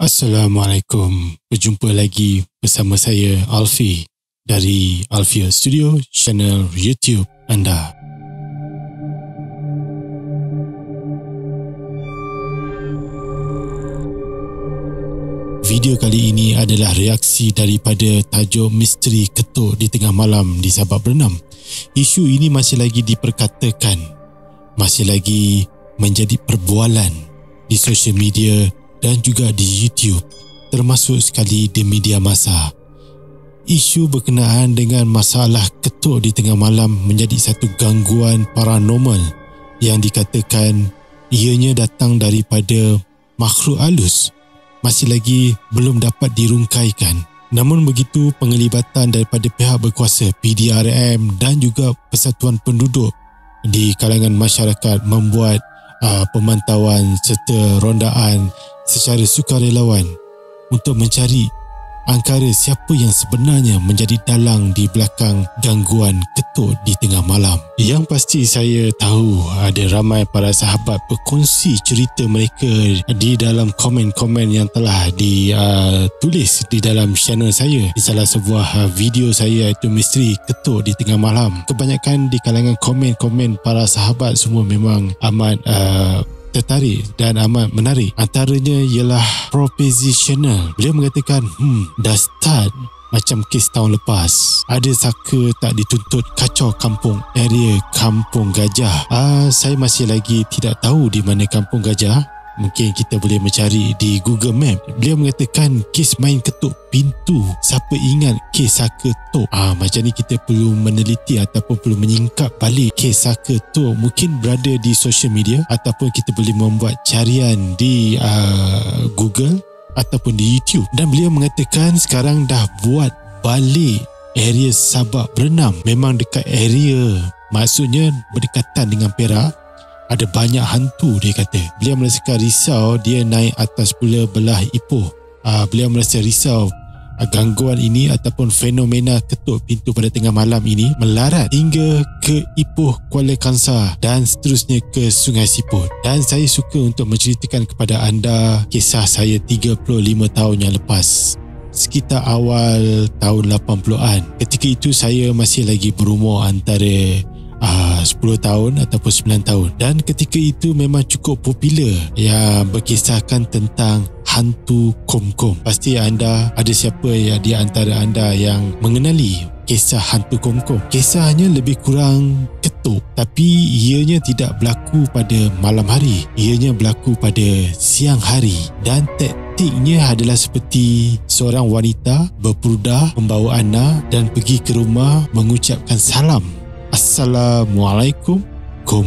Assalamualaikum. Berjumpa lagi bersama saya Alfi dari Alfia Studio, channel YouTube anda. Video kali ini adalah reaksi daripada tajuk misteri ketuk di tengah malam di Sabak Berenam. Isu ini masih lagi diperkatakan, masih lagi menjadi perbualan di sosial media dan juga di YouTube, termasuk sekali di media massa. Isu berkenaan dengan masalah ketuk di tengah malam menjadi satu gangguan paranormal yang dikatakan ianya datang daripada makhluk halus masih lagi belum dapat dirungkaikan. Namun begitu, penglibatan daripada pihak berkuasa PDRM dan juga Persatuan Penduduk di kalangan masyarakat membuat pemantauan serta rondaan secara sukarelawan untuk mencari angkara siapa yang sebenarnya menjadi dalang di belakang gangguan ketuk di tengah malam. Yang pasti saya tahu ada ramai para sahabat berkongsi cerita mereka di dalam komen-komen yang telah ditulis di dalam channel saya di salah sebuah video saya, iaitu misteri ketuk di tengah malam. Kebanyakan di kalangan komen-komen para sahabat semua memang amat tertarik dan amat menarik. Antaranya ialah propositional. Beliau mengatakan dah start macam kes tahun lepas. Ada saka tak dituntut kacau kampung, area Kampung Gajah. Saya masih lagi tidak tahu di mana Kampung Gajah. Mungkin kita boleh mencari di Google Map. Beliau mengatakan kes main ketuk pintu. Siapa ingat kes saka tok? Macam ni kita perlu meneliti ataupun perlu menyingkap balik kes saka tok. Mungkin berada di social media ataupun kita boleh membuat carian di Google ataupun di YouTube. Dan beliau mengatakan sekarang dah buat balik area Sabak Berenam. Memang dekat area, maksudnya berdekatan dengan Perak. Ada banyak hantu, dia kata. Beliau merasakan risau, dia naik atas pula belah Ipoh. Beliau merasa risau gangguan ini ataupun fenomena ketuk pintu pada tengah malam ini melarat hingga ke Ipoh, Kuala Kangsar dan seterusnya ke Sungai Siput. Dan saya suka untuk menceritakan kepada anda kisah saya 35 tahun yang lepas, sekitar awal tahun 80-an. Ketika itu saya masih lagi berumur antara 10 tahun ataupun 9 tahun, dan ketika itu memang cukup popular yang berkisahkan tentang hantu Kom-Kom. Pasti anda ada siapa yang di antara anda yang mengenali kisah hantu Kom-Kom. Kisahnya lebih kurang ketuk, tapi ianya tidak berlaku pada malam hari, ianya berlaku pada siang hari. Dan taktiknya adalah seperti seorang wanita berprudah membawa anak dan pergi ke rumah mengucapkan salam, Assalamualaikum, kum.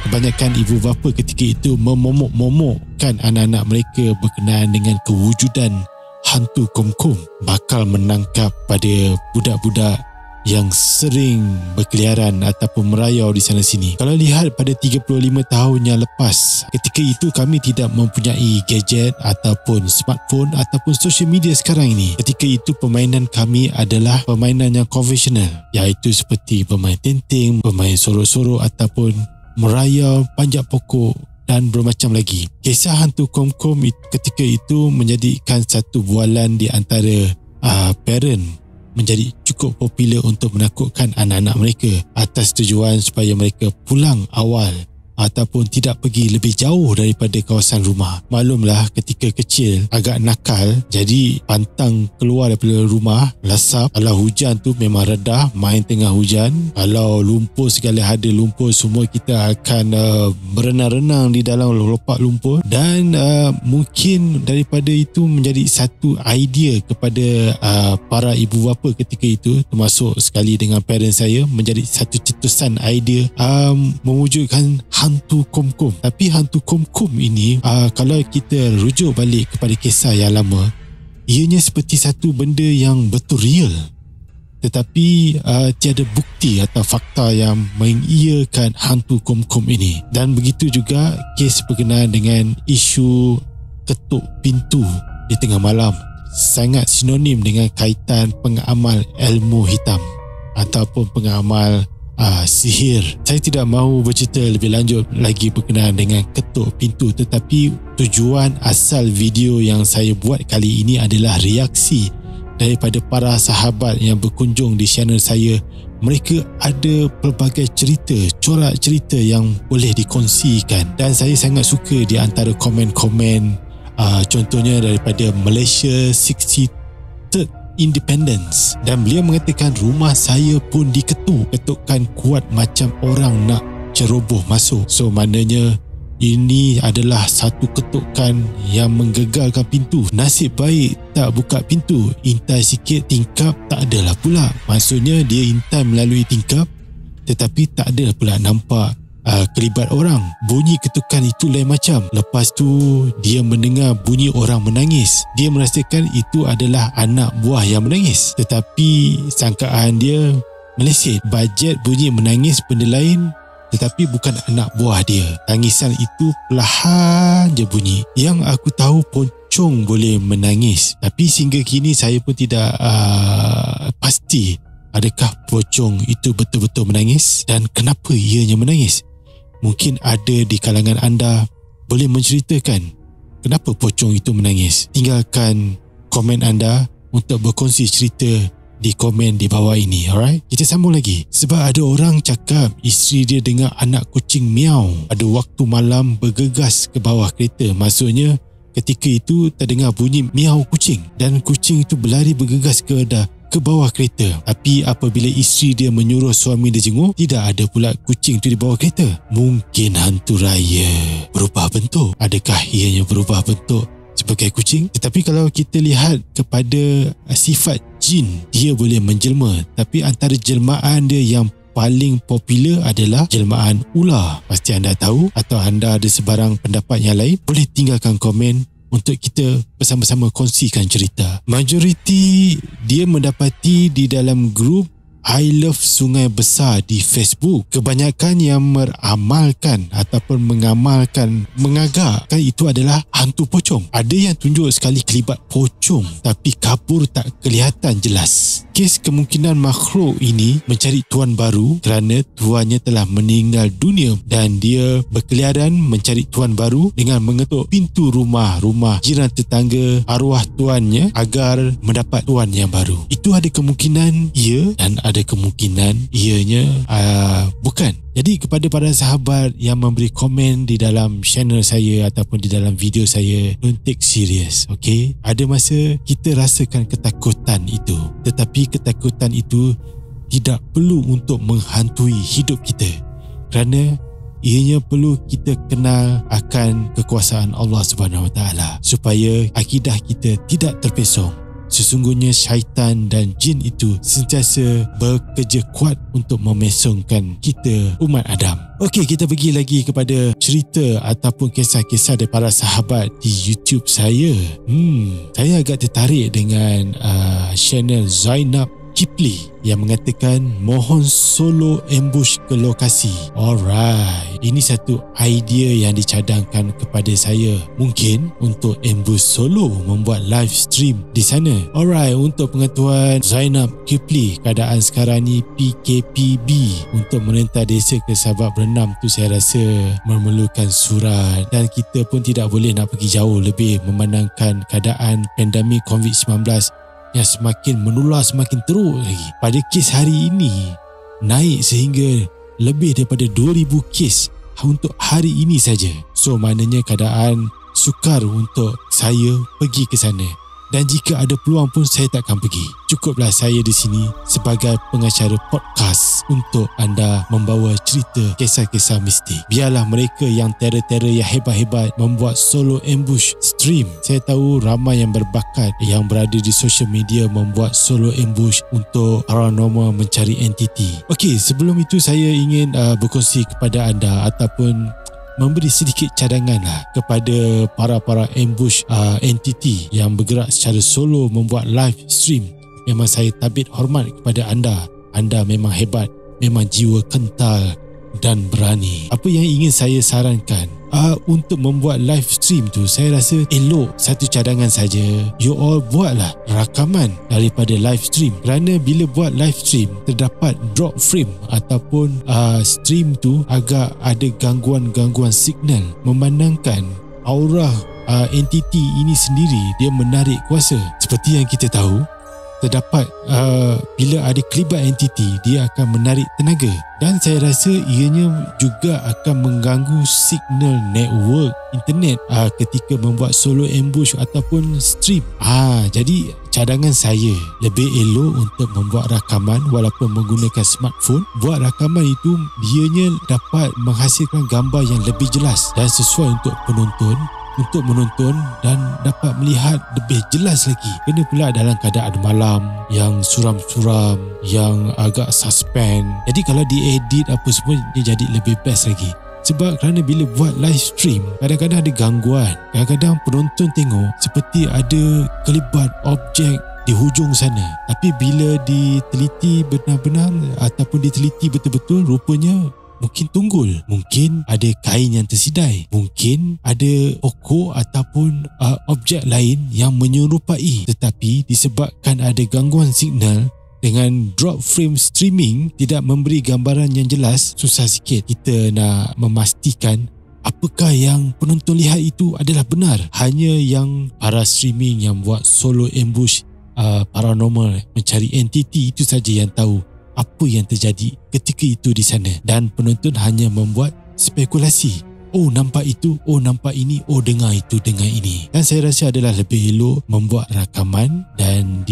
Kebanyakan ibu bapa ketika itu memomok-momokkan anak-anak mereka berkenaan dengan kewujudan hantu Kom-Kom bakal menangkap pada budak-budak yang sering berkeliaran ataupun merayau di sana sini. Kalau lihat pada 35 tahun yang lepas, ketika itu kami tidak mempunyai gadget ataupun smartphone ataupun social media sekarang ini. Ketika itu permainan kami adalah permainan yang konvensional, iaitu seperti bermain tenting, bermain sorok-sorok ataupun merayau, panjat pokok dan bermacam lagi. Kisah hantu Kom-Kom ketika itu menjadikan satu bualan di antara parent, menjadi cukup popular untuk menakutkan anak-anak mereka atas tujuan supaya mereka pulang awal ataupun tidak pergi lebih jauh daripada kawasan rumah. Maklumlah ketika kecil agak nakal, jadi pantang keluar daripada rumah, lasap. Kalau hujan tu memang redah, main tengah hujan. Kalau lumpur, segala ada lumpur, semua kita akan berenang-renang di dalam lopak lumpur. Dan mungkin daripada itu menjadi satu idea kepada para ibu bapa ketika itu, termasuk sekali dengan parent saya, menjadi satu cetusan idea mewujudkan hantu Kom-Kom. Tapi hantu Kom-Kom ini kalau kita rujuk balik kepada kisah yang lama, ianya seperti satu benda yang betul real, tetapi tiada bukti atau fakta yang mengiyakan hantu Kom-Kom ini. Dan begitu juga kes berkenaan dengan isu ketuk pintu di tengah malam, sangat sinonim dengan kaitan pengamal ilmu hitam ataupun pengamal sihir. Saya tidak mahu bercerita lebih lanjut lagi berkenaan dengan ketuk pintu, tetapi tujuan asal video yang saya buat kali ini adalah reaksi daripada para sahabat yang berkunjung di channel saya. Mereka ada pelbagai cerita, corak cerita yang boleh dikongsikan, dan saya sangat suka di antara komen-komen, contohnya daripada Malaysia 63rd Independence, dan beliau mengatakan rumah saya pun diketuk, ketukan kuat macam orang nak ceroboh masuk. So maknanya ini adalah satu ketukan yang menggegarkan pintu. Nasib baik tak buka pintu, intai sikit tingkap tak adalah pula. Maksudnya dia intai melalui tingkap, tetapi tak ada pula nampak kelibat orang. Bunyi ketukan itu lain macam. Lepas tu dia mendengar bunyi orang menangis. Dia merasakan itu adalah anak buah yang menangis, tetapi sangkaan dia meleset. Bajet bunyi menangis benda lain, tetapi bukan anak buah dia. Tangisan itu perlahan je bunyi. Yang aku tahu pocong boleh menangis, tapi sehingga kini saya pun tidak pasti adakah pocong itu betul-betul menangis dan kenapa ianya menangis. Mungkin ada di kalangan anda boleh menceritakan kenapa pocong itu menangis. Tinggalkan komen anda untuk berkongsi cerita di komen di bawah ini. Alright, kita sambung lagi. Sebab ada orang cakap isteri dia dengar anak kucing miau pada waktu malam bergegas ke bawah kereta. Maksudnya ketika itu terdengar bunyi miau kucing dan kucing itu berlari bergegas ke bawah kereta. Tapi apabila isteri dia menyuruh suami dia jenguk, tidak ada pula kucing itu di bawah kereta. Mungkin hantu raya berubah bentuk. Adakah ianya berubah bentuk sebagai kucing? Tetapi kalau kita lihat kepada sifat jin, dia boleh menjelma, tapi antara jelmaan dia yang paling popular adalah jelmaan ular. Pasti anda tahu, atau anda ada sebarang pendapat yang lain, boleh tinggalkan komen untuk kita bersama-sama kongsikan cerita. Majoriti dia mendapati di dalam grup I Love Sungai Besar di Facebook. Kebanyakan yang meramalkan ataupun mengagakkan itu adalah hantu pocong. Ada yang tunjuk sekali kelibat pocong tapi kabur tak kelihatan jelas. Kes kemungkinan makhluk ini mencari tuan baru kerana tuannya telah meninggal dunia, dan dia berkeliaran mencari tuan baru dengan mengetuk pintu rumah-rumah jiran tetangga arwah tuannya agar mendapat tuan yang baru. Itu ada kemungkinan ya, dan ada kemungkinan ianya bukan. Jadi kepada para sahabat yang memberi komen di dalam channel saya ataupun di dalam video saya, don't take serious, okay? Ada masa kita rasakan ketakutan itu, tetapi ketakutan itu tidak perlu untuk menghantui hidup kita, kerana ianya perlu kita kenal akan kekuasaan Allah Subhanahu Wa Taala supaya akidah kita tidak terpesong. Sesungguhnya syaitan dan jin itu sentiasa bekerja kuat untuk memesongkan kita umat Adam. Okey, kita pergi lagi kepada cerita ataupun kisah-kisah dari para sahabat di YouTube saya. Saya agak tertarik dengan channel Zainab Kipli yang mengatakan mohon solo ambush ke lokasi. Alright, ini satu idea yang dicadangkan kepada saya, mungkin untuk ambush solo, membuat live stream di sana. Alright, untuk pengetahuan Zainab Kipli, keadaan sekarang ni PKPB untuk merentah desa ke Sabak Berenam tu saya rasa memerlukan surat, dan kita pun tidak boleh nak pergi jauh lebih memandangkan keadaan pandemik COVID-19 yang semakin menular semakin teruk lagi. Pada kes hari ini naik sehingga lebih daripada 2,000 kes untuk hari ini saja. So maknanya keadaan sukar untuk saya pergi ke sana, dan jika ada peluang pun saya takkan pergi. Cukuplah saya di sini sebagai pengacara podcast untuk anda membawa cerita kisah-kisah mistik. Biarlah mereka yang terror-terror yang hebat-hebat membuat solo ambush stream. Saya tahu ramai yang berbakat yang berada di social media membuat solo ambush untuk paranormal, mencari entiti. Okey, sebelum itu saya ingin berkongsi kepada anda ataupun memberi sedikit cadangan kepada para ambush entity yang bergerak secara solo membuat live stream. Memang saya tabit hormat kepada anda. Anda memang hebat, memang jiwa kental dan berani. Apa yang ingin saya sarankan, untuk membuat live stream tu, saya rasa elok satu cadangan saja. You all buatlah rakaman daripada live stream, kerana bila buat live stream terdapat drop frame ataupun stream tu agak ada gangguan-gangguan signal, memandangkan aura entiti ini sendiri dia menarik kuasa. Seperti yang kita tahu, terdapat bila ada kelibat entiti, dia akan menarik tenaga, dan saya rasa ianya juga akan mengganggu signal network internet ketika membuat solo ambush ataupun stream. Jadi cadangan saya, lebih elok untuk membuat rakaman walaupun menggunakan smartphone. Buat rakaman itu ianya dapat menghasilkan gambar yang lebih jelas dan sesuai untuk penonton, untuk menonton dan dapat melihat lebih jelas lagi. Kena pula dalam keadaan malam yang suram-suram, yang agak suspend. Jadi kalau diedit apa semua, dia jadi lebih best lagi. Sebab kerana bila buat live stream, kadang-kadang ada gangguan. Kadang-kadang penonton tengok seperti ada kelibat objek di hujung sana, tapi bila diteliti benar-benar ataupun diteliti betul-betul, rupanya mungkin tunggul, mungkin ada kain yang tersidai, mungkin ada pokok ataupun objek lain yang menyerupai. Tetapi disebabkan ada gangguan signal dengan drop frame streaming, tidak memberi gambaran yang jelas, susah sikit kita nak memastikan apakah yang penonton lihat itu adalah benar. Hanya yang para streaming yang buat solo ambush paranormal, mencari entiti, itu saja yang tahu apa yang terjadi ketika itu di sana, dan penonton hanya membuat spekulasi. Oh, nampak itu, oh nampak ini, oh dengar itu, dengar ini. Dan saya rasa adalah lebih elok membuat rakaman dan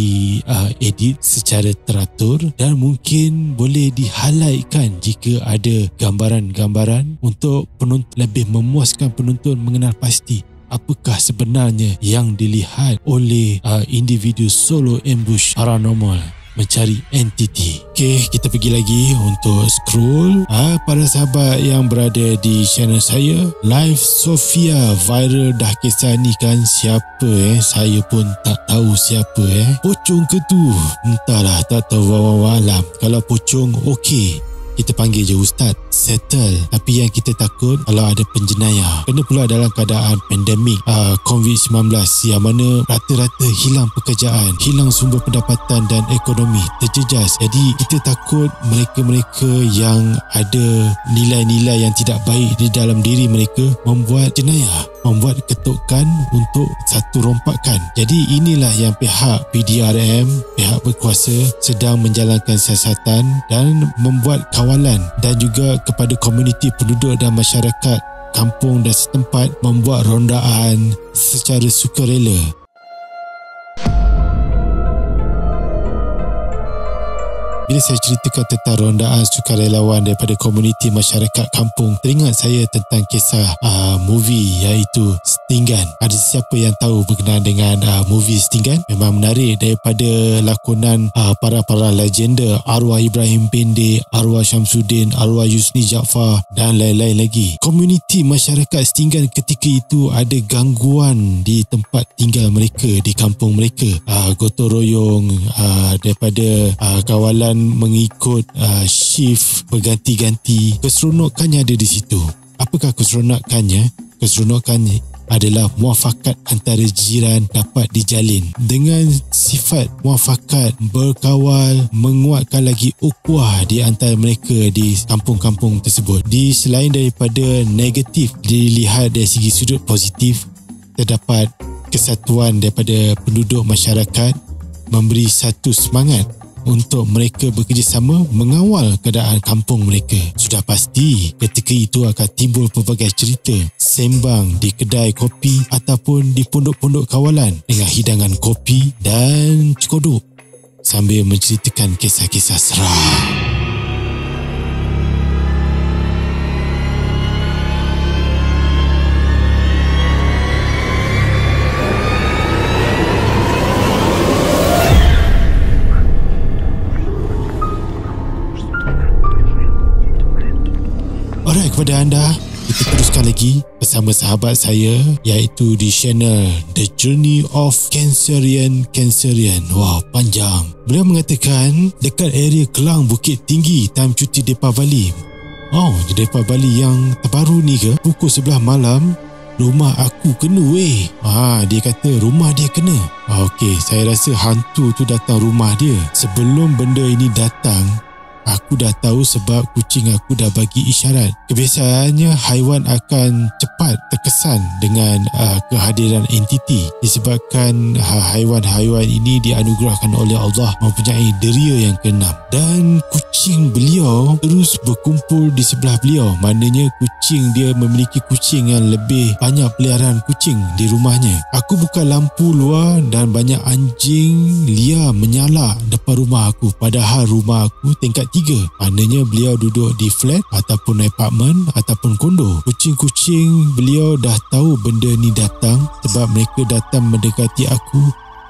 edit secara teratur, dan mungkin boleh di-highlightkan jika ada gambaran-gambaran untuk penonton, lebih memuaskan penonton mengenal pasti apakah sebenarnya yang dilihat oleh individu solo ambush paranormal mencari entiti. Okey, kita pergi lagi untuk scroll. Para sahabat yang berada di channel saya, Live Sofia viral dah kisah ni kan. Siapa saya pun tak tahu siapa Pocong ke tu? Entahlah, tak tahu, wallahualam. Kalau pocong, okey, kita panggil je ustaz, settle. Tapi yang kita takut kalau ada penjenayah. Kena pula dalam keadaan pandemik COVID-19 yang mana rata-rata hilang pekerjaan, hilang sumber pendapatan dan ekonomi terjejas. Jadi kita takut mereka-mereka yang ada nilai-nilai yang tidak baik di dalam diri mereka membuat jenayah, membuat ketukan untuk satu rompakan. Jadi inilah yang pihak PDRM, pihak berkuasa sedang menjalankan siasatan dan membuat kawalan, dan juga kepada komuniti penduduk dan masyarakat kampung dan setempat membuat rondaan secara sukarela. Bila saya ceritakan tentang rondaan sukarelawan daripada komuniti masyarakat kampung, teringat saya tentang kisah movie iaitu Stinggan. Ada siapa yang tahu berkenaan dengan movie Stinggan? Memang menarik, daripada lakonan para legenda, arwah Ibrahim Pende, arwah Syamsuddin, arwah Yusni Jaafar dan lain-lain lagi. Komuniti masyarakat Stinggan ketika itu ada gangguan di tempat tinggal mereka, di kampung mereka. Gotong royong daripada kawalan mengikut shift berganti-ganti. Keseronokannya ada di situ. Apakah keseronokannya? Keseronokannya adalah muafakat antara jiran dapat dijalin. Dengan sifat muafakat, berkawal, menguatkan lagi ukhuwah di antara mereka di kampung-kampung tersebut. Selain daripada negatif dilihat dari segi sudut positif, terdapat kesatuan daripada penduduk masyarakat, memberi satu semangat untuk mereka bekerjasama mengawal keadaan kampung mereka. Sudah pasti ketika itu akan timbul pelbagai cerita sembang di kedai kopi ataupun di pondok-pondok kawalan dengan hidangan kopi dan cekodok sambil menceritakan kisah-kisah seram. Alright, kepada anda, kita teruskan lagi bersama sahabat saya iaitu di channel The Journey of Cancerian. Wow, panjang. Beliau mengatakan dekat area Kelang Bukit Tinggi time cuti Deepavali, Oh, daripada Bali yang terbaru ni ke? Pukul 11 malam rumah aku kena weh. Dia kata rumah dia kena. Okey, saya rasa hantu tu datang rumah dia. Sebelum benda ini datang, aku dah tahu sebab kucing aku dah bagi isyarat. Kebiasaannya haiwan akan cepat terkesan dengan kehadiran entiti disebabkan haiwan-haiwan ini dianugerahkan oleh Allah mempunyai deria yang keenam. Dan kucing beliau terus berkumpul di sebelah beliau. Maknanya kucing dia memiliki kucing yang lebih banyak peliharaan kucing di rumahnya. Aku buka lampu luar dan banyak anjing liar menyalak depan rumah aku. Padahal rumah aku tingkat 3. Maknanya beliau duduk di flat ataupun apartmen ataupun kondo. Kucing-kucing beliau dah tahu benda ni datang sebab mereka datang mendekati aku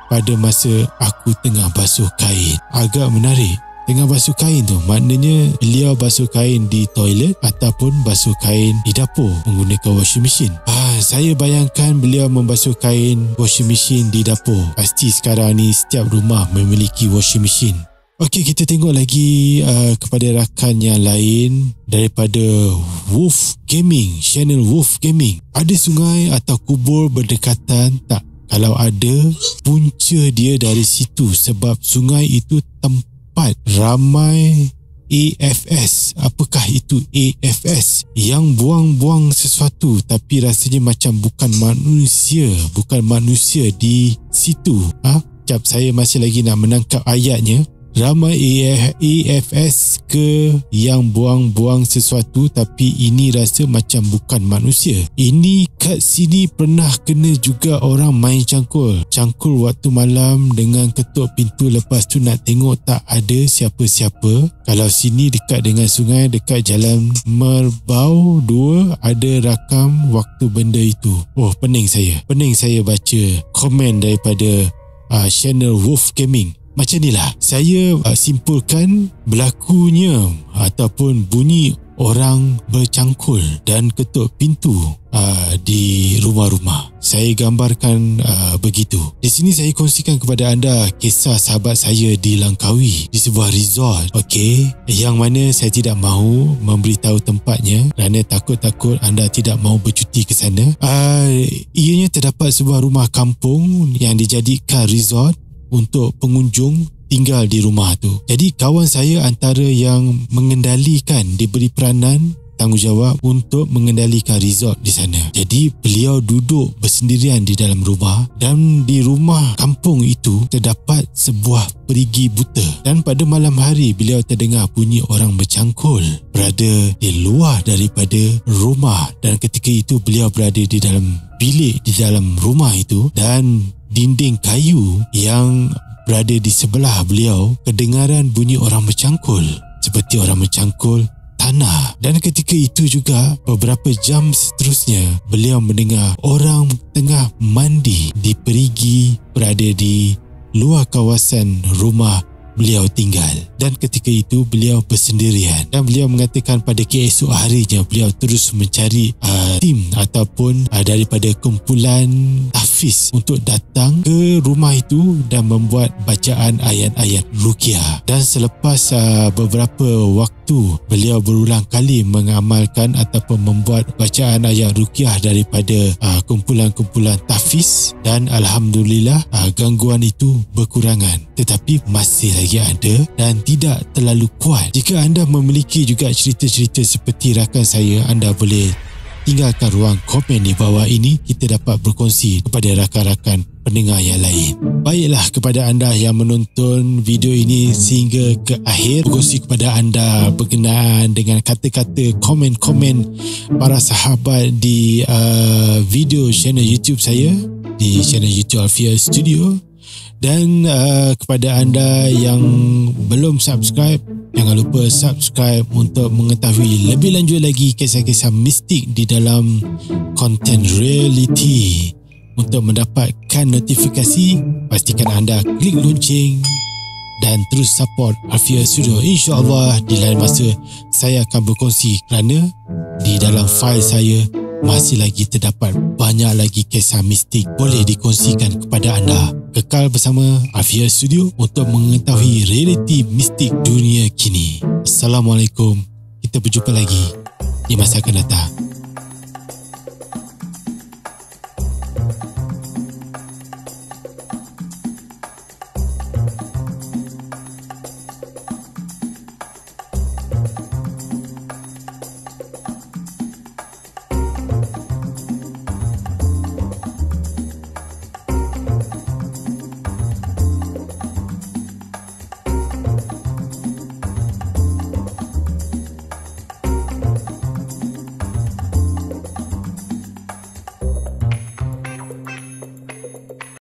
pada masa aku tengah basuh kain. Agak menarik. Tengah basuh kain tu maknanya beliau basuh kain di toilet ataupun basuh kain di dapur menggunakan washing machine. Saya bayangkan beliau membasuh kain washing machine di dapur. Pasti sekarang ni setiap rumah memiliki washing machine. Okey, kita tengok lagi kepada rakan yang lain daripada Wolf Gaming, channel Wolf Gaming. Ada sungai atau kubur berdekatan tak? Kalau ada, punca dia dari situ sebab sungai itu tempat ramai AFS. Apakah itu AFS? Yang buang-buang sesuatu tapi rasanya macam bukan manusia di situ. Sekejap, saya masih lagi nak menangkap ayatnya. Ramai AFS ke yang buang-buang sesuatu tapi ini rasa macam bukan manusia. Ini kat sini pernah kena juga orang main cangkul waktu malam dengan ketuk pintu, lepas tu nak tengok tak ada siapa-siapa. Kalau sini dekat dengan sungai, dekat jalan Merbau 2 ada rakam waktu benda itu. Pening saya baca komen daripada channel Wolf Gaming. Macam inilah saya simpulkan berlakunya ataupun bunyi orang bercangkul dan ketuk pintu di rumah-rumah. Saya gambarkan begitu. Di sini saya kongsikan kepada anda kisah sahabat saya di Langkawi di sebuah resort. Okey, yang mana saya tidak mahu memberitahu tempatnya kerana takut anda tidak mahu bercuti ke sana. Ianya terdapat sebuah rumah kampung yang dijadikan resort untuk pengunjung tinggal di rumah tu. Jadi kawan saya antara yang mengendalikan, diberi peranan tanggungjawab untuk mengendalikan resort di sana. Jadi beliau duduk bersendirian di dalam rumah dan di rumah kampung itu terdapat sebuah perigi buta. Dan pada malam hari beliau terdengar bunyi orang bercangkul berada di luar daripada rumah dan ketika itu beliau berada di dalam bilik di dalam rumah itu dan dinding kayu yang berada di sebelah beliau kedengaran bunyi orang bercangkul seperti orang bercangkul tanah. Dan ketika itu juga beberapa jam seterusnya beliau mendengar orang tengah mandi di perigi berada di luar kawasan rumah beliau tinggal. Dan ketika itu beliau bersendirian dan beliau mengatakan pada keesok harinya beliau terus mencari tim ataupun daripada kumpulan tahfiz untuk datang ke rumah itu dan membuat bacaan ayat-ayat ruqyah. Dan selepas beberapa waktu beliau berulang kali mengamalkan ataupun membuat bacaan ayat ruqyah daripada kumpulan-kumpulan tahfiz dan alhamdulillah gangguan itu berkurangan, tetapi masih lagi ada dan tidak terlalu kuat. Jika anda memiliki juga cerita-cerita seperti rakan saya, anda boleh tinggalkan ruang komen di bawah ini. Kita dapat berkongsi kepada rakan-rakan pendengar yang lain. Baiklah, kepada anda yang menonton video ini sehingga ke akhir, berkongsi kepada anda berkenaan dengan kata-kata komen-komen para sahabat di video channel YouTube saya, di channel YouTube Alfia Studio. Dan kepada anda yang belum subscribe, jangan lupa subscribe untuk mengetahui lebih lanjut lagi kisah-kisah mistik di dalam konten reality. Untuk mendapatkan notifikasi, pastikan anda klik lonceng dan terus support Alfia Studio. InsyaAllah di lain masa saya akan berkongsi kerana di dalam fail saya masih lagi terdapat banyak lagi kisah mistik boleh dikongsikan kepada anda. Kekal bersama Alfia Studio untuk mengetahui realiti mistik dunia kini. Assalamualaikum. Kita berjumpa lagi. di masa akan datang.